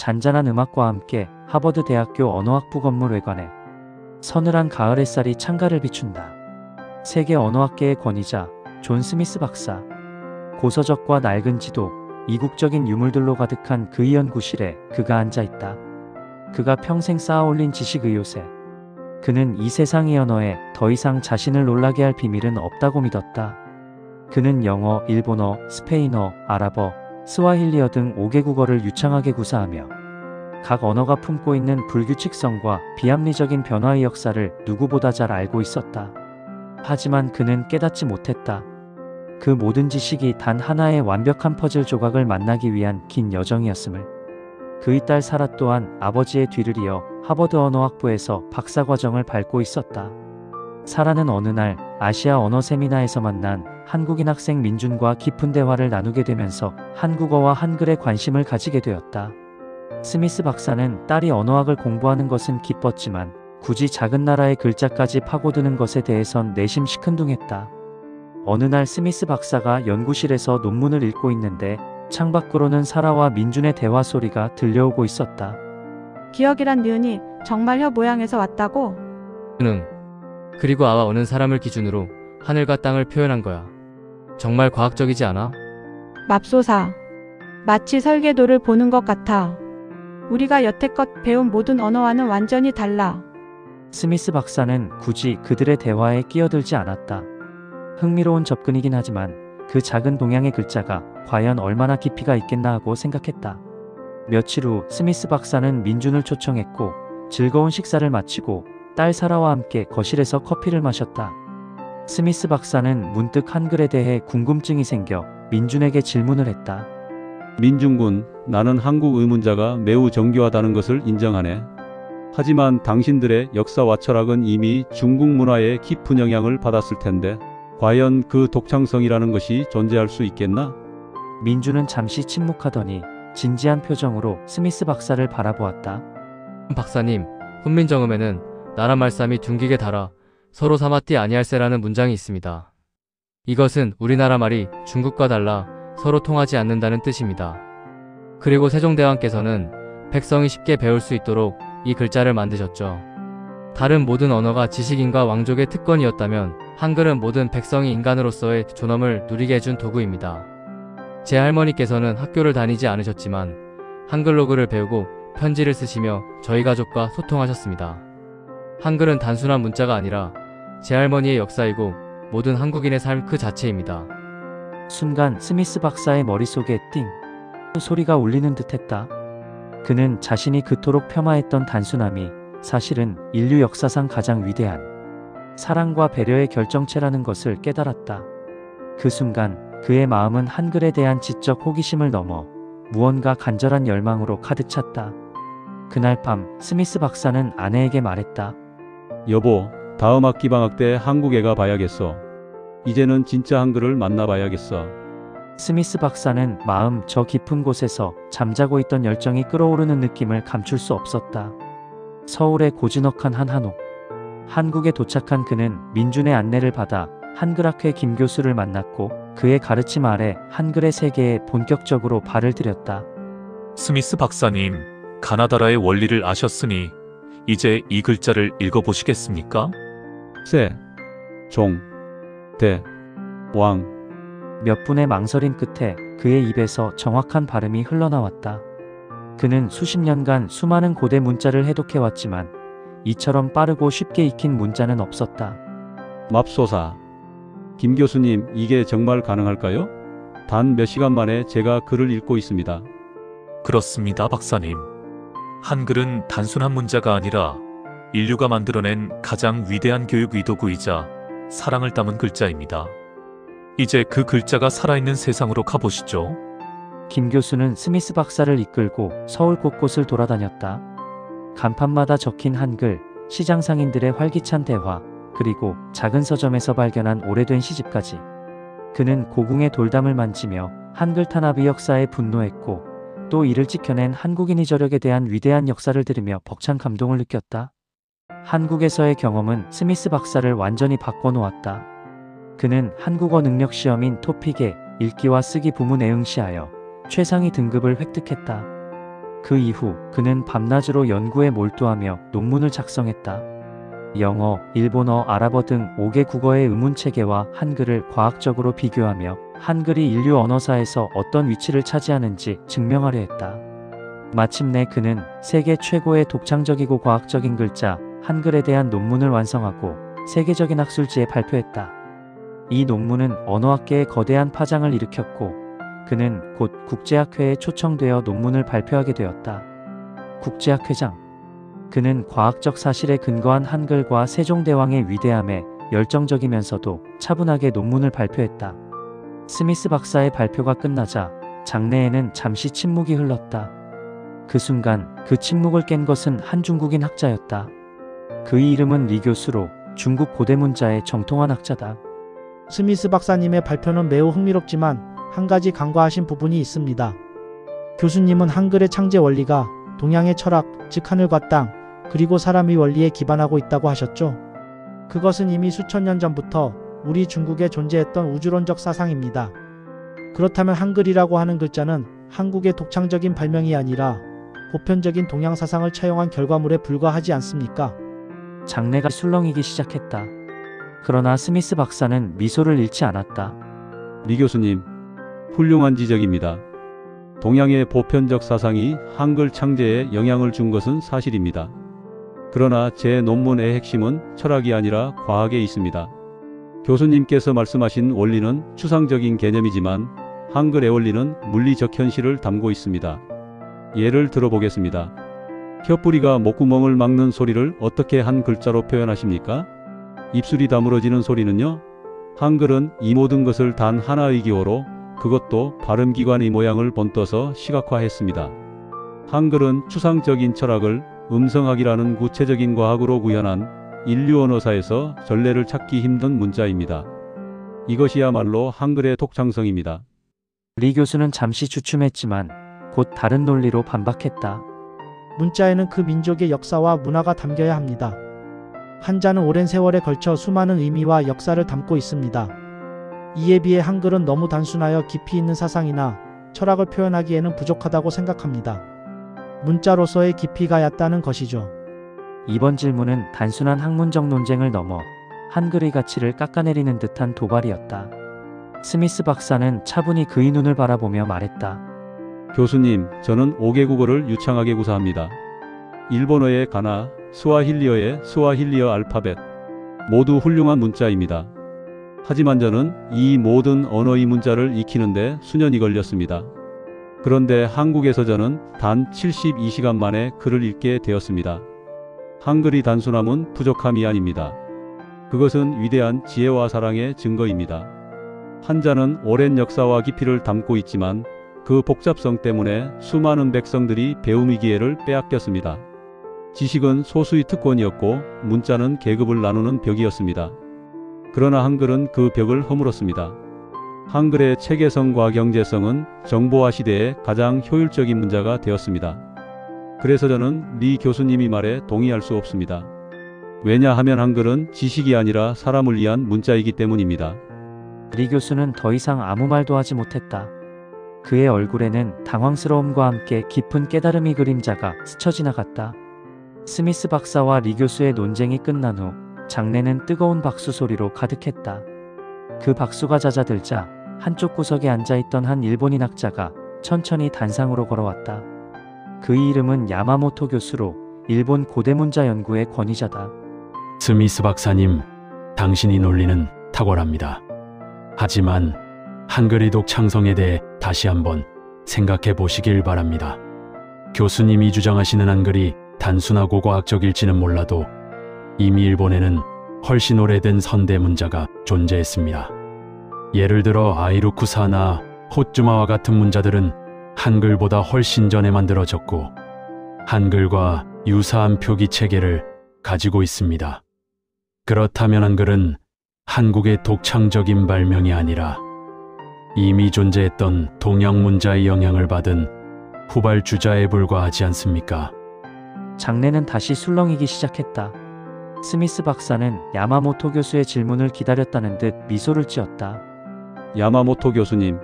잔잔한 음악과 함께 하버드 대학교 언어학부 건물 외관에 서늘한 가을 햇살이 창가를 비춘다. 세계 언어학계의 권위자 존 스미스 박사. 고서적과 낡은 지도, 이국적인 유물들로 가득한 그의 연구실에 그가 앉아있다. 그가 평생 쌓아올린 지식의 요새. 그는 이 세상의 언어에 더 이상 자신을 놀라게 할 비밀은 없다고 믿었다. 그는 영어, 일본어, 스페인어, 아랍어, 스와힐리어 등 5개국어를 유창하게 구사하며 각 언어가 품고 있는 불규칙성과 비합리적인 변화의 역사를 누구보다 잘 알고 있었다. 하지만 그는 깨닫지 못했다. 그 모든 지식이 단 하나의 완벽한 퍼즐 조각을 만나기 위한 긴 여정이었음을. 그의 딸 사라 또한 아버지의 뒤를 이어 하버드 언어학부에서 박사과정을 밟고 있었다. 사라는 어느 날 아시아 언어 세미나에서 만난 한국인 학생 민준과 깊은 대화를 나누게 되면서 한국어와 한글에 관심을 가지게 되었다. 스미스 박사는 딸이 언어학을 공부하는 것은 기뻤지만 굳이 작은 나라의 글자까지 파고드는 것에 대해선 내심 시큰둥했다. 어느 날 스미스 박사가 연구실에서 논문을 읽고 있는데 창밖으로는 사라와 민준의 대화 소리가 들려오고 있었다. 기억이란 니은이 정말 혀 모양에서 왔다고? 응. 그리고 아와 어는 사람을 기준으로 하늘과 땅을 표현한 거야. 정말 과학적이지 않아? 맙소사. 마치 설계도를 보는 것 같아. 우리가 여태껏 배운 모든 언어와는 완전히 달라. 스미스 박사는 굳이 그들의 대화에 끼어들지 않았다. 흥미로운 접근이긴 하지만 그 작은 동양의 글자가 과연 얼마나 깊이가 있겠나 하고 생각했다. 며칠 후 스미스 박사는 민준을 초청했고 즐거운 식사를 마치고 딸 사라와 함께 거실에서 커피를 마셨다. 스미스 박사는 문득 한글에 대해 궁금증이 생겨 민준에게 질문을 했다. 민준군, 나는 한국 의문자가 매우 정교하다는 것을 인정하네. 하지만 당신들의 역사와 철학은 이미 중국 문화에 깊은 영향을 받았을 텐데 과연 그 독창성이라는 것이 존재할 수 있겠나? 민준은 잠시 침묵하더니 진지한 표정으로 스미스 박사를 바라보았다. 박사님, 훈민정음에는 나라 말씀이 둥기게 달아 서로 삼았디 아니할세라는 문장이 있습니다. 이것은 우리나라 말이 중국과 달라 서로 통하지 않는다는 뜻입니다. 그리고 세종대왕께서는 백성이 쉽게 배울 수 있도록 이 글자를 만드셨죠. 다른 모든 언어가 지식인과 왕족의 특권이었다면 한글은 모든 백성이 인간으로서의 존엄을 누리게 해준 도구입니다. 제 할머니께서는 학교를 다니지 않으셨지만 한글로 글을 배우고 편지를 쓰시며 저희 가족과 소통하셨습니다. 한글은 단순한 문자가 아니라 제 할머니의 역사이고 모든 한국인의 삶 그 자체입니다. 순간 스미스 박사의 머릿속에 띵 소리가 울리는 듯했다. 그는 자신이 그토록 폄하했던 단순함이 사실은 인류 역사상 가장 위대한 사랑과 배려의 결정체라는 것을 깨달았다. 그 순간 그의 마음은 한글에 대한 지적 호기심을 넘어 무언가 간절한 열망으로 가득 찼다. 그날 밤 스미스 박사는 아내에게 말했다. 여보, 다음 학기 방학 때 한국애가 봐야겠어. 이제는 진짜 한글을 만나봐야겠어. 스미스 박사는 마음 저 깊은 곳에서 잠자고 있던 열정이 끓어오르는 느낌을 감출 수 없었다. 서울의 고즈넉한 한 한옥. 한국에 도착한 그는 민준의 안내를 받아 한글학회 김 교수를 만났고 그의 가르침 아래 한글의 세계에 본격적으로 발을 들였다. 스미스 박사님, 가나다라의 원리를 아셨으니 이제 이 글자를 읽어보시겠습니까? 세, 종, 대, 왕. 몇 분의 망설임 끝에 그의 입에서 정확한 발음이 흘러나왔다. 그는 수십 년간 수많은 고대 문자를 해독해왔지만 이처럼 빠르고 쉽게 익힌 문자는 없었다. 맙소사. 김 교수님, 이게 정말 가능할까요? 단 몇 시간 만에 제가 글을 읽고 있습니다. 그렇습니다, 박사님. 한글은 단순한 문자가 아니라 인류가 만들어낸 가장 위대한 교육 의도구이자 사랑을 담은 글자입니다. 이제 그 글자가 살아있는 세상으로 가보시죠. 김 교수는 스미스 박사를 이끌고 서울 곳곳을 돌아다녔다. 간판마다 적힌 한글, 시장 상인들의 활기찬 대화, 그리고 작은 서점에서 발견한 오래된 시집까지. 그는 고궁의 돌담을 만지며 한글 탄압의 역사에 분노했고 또 이를 찍혀낸 한국인의 저력에 대한 위대한 역사를 들으며 벅찬 감동을 느꼈다. 한국에서의 경험은 스미스 박사를 완전히 바꿔놓았다. 그는 한국어 능력 시험인 토픽에 읽기와 쓰기 부문 에응시하여 최상위 등급을 획득했다. 그 이후 그는 밤낮으로 연구에 몰두하며 논문을 작성했다. 영어, 일본어, 아랍어 등 5개 국어의 의문체계와 한글을 과학적으로 비교하며 한글이 인류 언어사에서 어떤 위치를 차지하는지 증명하려 했다. 마침내 그는 세계 최고의 독창적이고 과학적인 글자, 한글에 대한 논문을 완성하고 세계적인 학술지에 발표했다. 이 논문은 언어학계에 거대한 파장을 일으켰고 그는 곧 국제학회에 초청되어 논문을 발표하게 되었다. 국제학회장. 그는 과학적 사실에 근거한 한글과 세종대왕의 위대함에 열정적이면서도 차분하게 논문을 발표했다. 스미스 박사의 발표가 끝나자 장내에는 잠시 침묵이 흘렀다. 그 순간 그 침묵을 깬 것은 한 중국인 학자였다. 그의 이름은 리 교수로 중국 고대 문자의 정통한 학자다. 스미스 박사님의 발표는 매우 흥미롭지만 한 가지 간과하신 부분이 있습니다. 교수님은 한글의 창제 원리가 동양의 철학, 즉 하늘과 땅, 그리고 사람의 원리에 기반하고 있다고 하셨죠. 그것은 이미 수천 년 전부터 우리 중국에 존재했던 우주론적 사상입니다. 그렇다면 한글이라고 하는 글자는 한국의 독창적인 발명이 아니라 보편적인 동양 사상을 차용한 결과물에 불과하지 않습니까? 장내가 술렁이기 시작했다. 그러나 스미스 박사는 미소를 잃지 않았다. 리 교수님, 훌륭한 지적입니다. 동양의 보편적 사상이 한글 창제에 영향을 준 것은 사실입니다. 그러나 제 논문의 핵심은 철학이 아니라 과학에 있습니다. 교수님께서 말씀하신 원리는 추상적인 개념이지만 한글의 원리는 물리적 현실을 담고 있습니다. 예를 들어보겠습니다. 혀뿌리가 목구멍을 막는 소리를 어떻게 한 글자로 표현하십니까? 입술이 다물어지는 소리는요? 한글은 이 모든 것을 단 하나의 기호로, 그것도 발음기관의 모양을 본떠서 시각화했습니다. 한글은 추상적인 철학을 음성학이라는 구체적인 과학으로 구현한 인류 언어사에서 전례를 찾기 힘든 문자입니다. 이것이야말로 한글의 독창성입니다. 리 교수는 잠시 주춤했지만 곧 다른 논리로 반박했다. 문자에는 그 민족의 역사와 문화가 담겨야 합니다. 한자는 오랜 세월에 걸쳐 수많은 의미와 역사를 담고 있습니다. 이에 비해 한글은 너무 단순하여 깊이 있는 사상이나 철학을 표현하기에는 부족하다고 생각합니다. 문자로서의 깊이가 얕다는 것이죠. 이번 질문은 단순한 학문적 논쟁을 넘어 한글의 가치를 깎아내리는 듯한 도발이었다. 스미스 박사는 차분히 그의 눈을 바라보며 말했다. 교수님, 저는 5개 국어를 유창하게 구사합니다. 일본어의 가나, 스와힐리어의 스와힐리어 알파벳, 모두 훌륭한 문자입니다. 하지만 저는 이 모든 언어의 문자를 익히는데 수년이 걸렸습니다. 그런데 한국에서 저는 단 72시간 만에 글을 읽게 되었습니다. 한글이 단순함은 부족함이 아닙니다. 그것은 위대한 지혜와 사랑의 증거입니다. 한자는 오랜 역사와 깊이를 담고 있지만 그 복잡성 때문에 수많은 백성들이 배움의 기회를 빼앗겼습니다. 지식은 소수의 특권이었고 문자는 계급을 나누는 벽이었습니다. 그러나 한글은 그 벽을 허물었습니다. 한글의 체계성과 경제성은 정보화 시대에 가장 효율적인 문자가 되었습니다. 그래서 저는 리 교수님이 말에 동의할 수 없습니다. 왜냐하면 한글은 지식이 아니라 사람을 위한 문자이기 때문입니다. 리 교수는 더 이상 아무 말도 하지 못했다. 그의 얼굴에는 당황스러움과 함께 깊은 깨달음의 그림자가 스쳐 지나갔다. 스미스 박사와 리 교수의 논쟁이 끝난 후 장내는 뜨거운 박수 소리로 가득했다. 그 박수가 잦아들자 한쪽 구석에 앉아있던 한 일본인 학자가 천천히 단상으로 걸어왔다. 그의 이름은 야마모토 교수로 일본 고대문자 연구의 권위자다. 스미스 박사님, 당신의 논리는 탁월합니다. 하지만 한글의 독창성에 대해 다시 한번 생각해 보시길 바랍니다. 교수님이 주장하시는 한글이 단순하고 과학적일지는 몰라도 이미 일본에는 훨씬 오래된 선대 문자가 존재했습니다. 예를 들어 아이루쿠사나 호쯔마와 같은 문자들은 한글보다 훨씬 전에 만들어졌고 한글과 유사한 표기 체계를 가지고 있습니다. 그렇다면 한글은 한국의 독창적인 발명이 아니라 이미 존재했던 동양 문자의 영향을 받은 후발주자에 불과하지 않습니까? 장내는 다시 술렁이기 시작했다. 스미스 박사는 야마모토 교수의 질문을 기다렸다는 듯 미소를 지었다. 야마모토 교수님,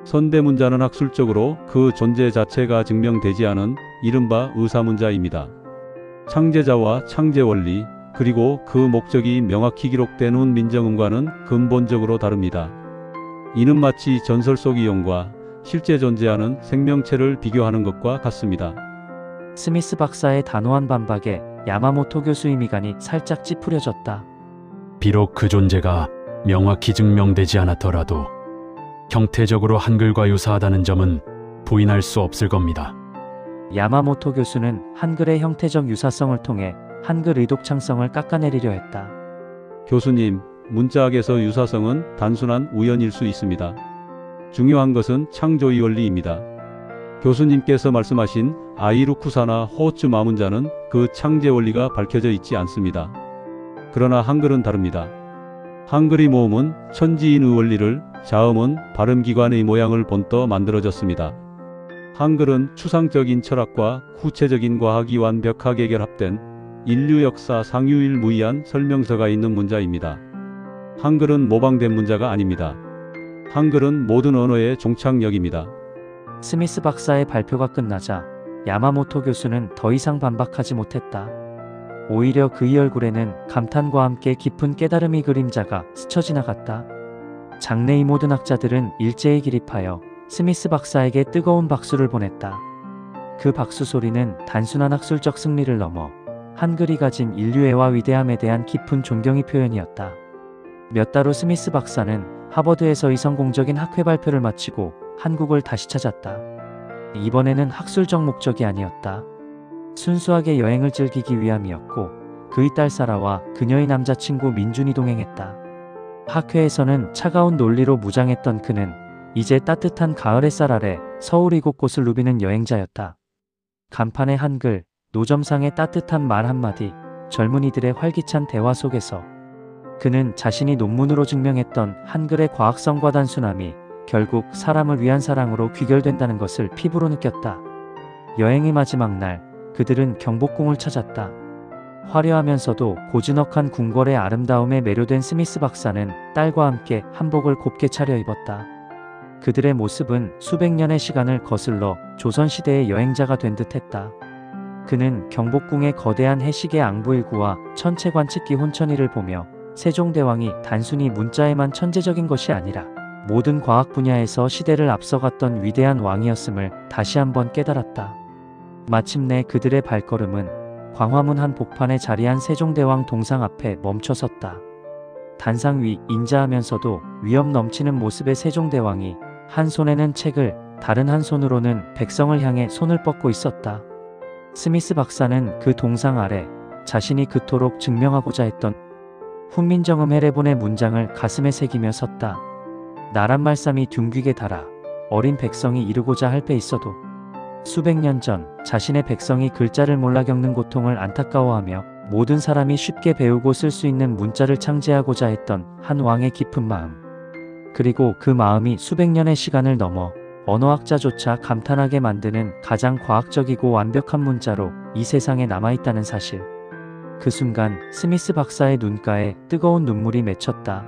선대문자는 학술적으로 그 존재 자체가 증명되지 않은 이른바 의사문자입니다. 창제자와 창제원리, 그리고 그 목적이 명확히 기록된 훈민정음과는 근본적으로 다릅니다. 이는 마치 전설 속 이용과 실제 존재하는 생명체를 비교하는 것과 같습니다. 스미스 박사의 단호한 반박에 야마모토 교수의 미간이 살짝 찌푸려졌다. 비록 그 존재가 명확히 증명되지 않았더라도 형태적으로 한글과 유사하다는 점은 부인할 수 없을 겁니다. 야마모토 교수는 한글의 형태적 유사성을 통해 한글 의독창성을 깎아내리려 했다. 교수님, 문자학에서 유사성은 단순한 우연일 수 있습니다. 중요한 것은 창조의 원리입니다. 교수님께서 말씀하신 아이루쿠사나 호츠 마문자는 그 창제 원리가 밝혀져 있지 않습니다. 그러나 한글은 다릅니다. 한글의 모음은 천지인의 원리를, 자음은 발음기관의 모양을 본떠 만들어졌습니다. 한글은 추상적인 철학과 구체적인 과학이 완벽하게 결합된 인류 역사 상유일무이한 설명서가 있는 문자입니다. 한글은 모방된 문자가 아닙니다. 한글은 모든 언어의 종착역입니다. 스미스 박사의 발표가 끝나자 야마모토 교수는 더 이상 반박하지 못했다. 오히려 그의 얼굴에는 감탄과 함께 깊은 깨달음의 그림자가 스쳐 지나갔다. 장내의 모든 학자들은 일제히 기립하여 스미스 박사에게 뜨거운 박수를 보냈다. 그 박수 소리는 단순한 학술적 승리를 넘어 한글이 가진 인류애와 위대함에 대한 깊은 존경의 표현이었다. 몇 달 후 스미스 박사는 하버드에서의 성공적인 학회 발표를 마치고 한국을 다시 찾았다. 이번에는 학술적 목적이 아니었다. 순수하게 여행을 즐기기 위함이었고 그의 딸 사라와 그녀의 남자친구 민준이 동행했다. 학회에서는 차가운 논리로 무장했던 그는 이제 따뜻한 가을 햇살 아래 서울 이곳곳을 누비는 여행자였다. 간판의 한글, 노점상의 따뜻한 말 한마디, 젊은이들의 활기찬 대화 속에서 그는 자신이 논문으로 증명했던 한글의 과학성과 단순함이 결국 사람을 위한 사랑으로 귀결된다는 것을 피부로 느꼈다. 여행의 마지막 날, 그들은 경복궁을 찾았다. 화려하면서도 고즈넉한 궁궐의 아름다움에 매료된 스미스 박사는 딸과 함께 한복을 곱게 차려입었다. 그들의 모습은 수백 년의 시간을 거슬러 조선시대의 여행자가 된 듯했다. 그는 경복궁의 거대한 해시계 앙부일구와 천체관측기 혼천이를 보며 세종대왕이 단순히 문자에만 천재적인 것이 아니라 모든 과학 분야에서 시대를 앞서갔던 위대한 왕이었음을 다시 한번 깨달았다. 마침내 그들의 발걸음은 광화문 한 복판에 자리한 세종대왕 동상 앞에 멈춰섰다. 단상 위 인자하면서도 위엄 넘치는 모습의 세종대왕이 한 손에는 책을, 다른 한 손으로는 백성을 향해 손을 뻗고 있었다. 스미스 박사는 그 동상 아래 자신이 그토록 증명하고자 했던 훈민정음 해례본의 문장을 가슴에 새기며 섰다. 나란 말씀이 둥귀게 달아 어린 백성이 이루고자 할 배 있어도 수백 년 전 자신의 백성이 글자를 몰라 겪는 고통을 안타까워하며 모든 사람이 쉽게 배우고 쓸 수 있는 문자를 창제하고자 했던 한 왕의 깊은 마음. 그리고 그 마음이 수백 년의 시간을 넘어 언어학자조차 감탄하게 만드는 가장 과학적이고 완벽한 문자로 이 세상에 남아있다는 사실. 그 순간 스미스 박사의 눈가에 뜨거운 눈물이 맺혔다.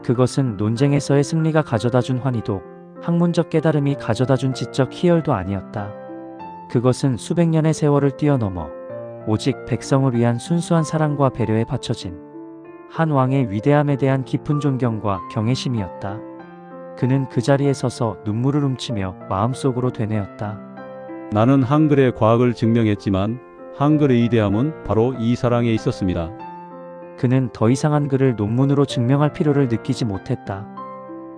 그것은 논쟁에서의 승리가 가져다준 환희도, 학문적 깨달음이 가져다준 지적 희열도 아니었다. 그것은 수백 년의 세월을 뛰어넘어 오직 백성을 위한 순수한 사랑과 배려에 바쳐진 한 왕의 위대함에 대한 깊은 존경과 경외심이었다. 그는 그 자리에 서서 눈물을 훔치며 마음속으로 되뇌었다. 나는 한글의 과학을 증명했지만 한글의 위대함은 바로 이 사랑에 있었습니다. 그는 더 이상 한글을 논문으로 증명할 필요를 느끼지 못했다.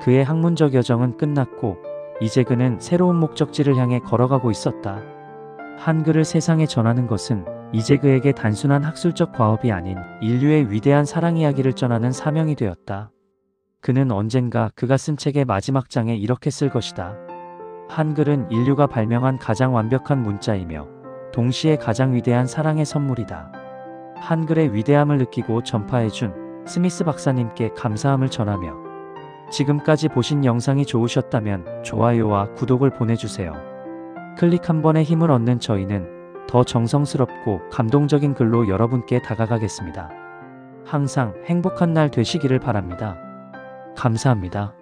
그의 학문적 여정은 끝났고 이제 그는 새로운 목적지를 향해 걸어가고 있었다. 한글을 세상에 전하는 것은 이제 그에게 단순한 학술적 과업이 아닌 인류의 위대한 사랑 이야기를 전하는 사명이 되었다. 그는 언젠가 그가 쓴 책의 마지막 장에 이렇게 쓸 것이다. 한글은 인류가 발명한 가장 완벽한 문자이며 동시에 가장 위대한 사랑의 선물이다. 한글의 위대함을 느끼고 전파해준 스미스 박사님께 감사함을 전하며 지금까지 보신 영상이 좋으셨다면 좋아요와 구독을 보내주세요. 클릭 한 번에 힘을 얻는 저희는 더 정성스럽고 감동적인 글로 여러분께 다가가겠습니다. 항상 행복한 날 되시기를 바랍니다. 감사합니다.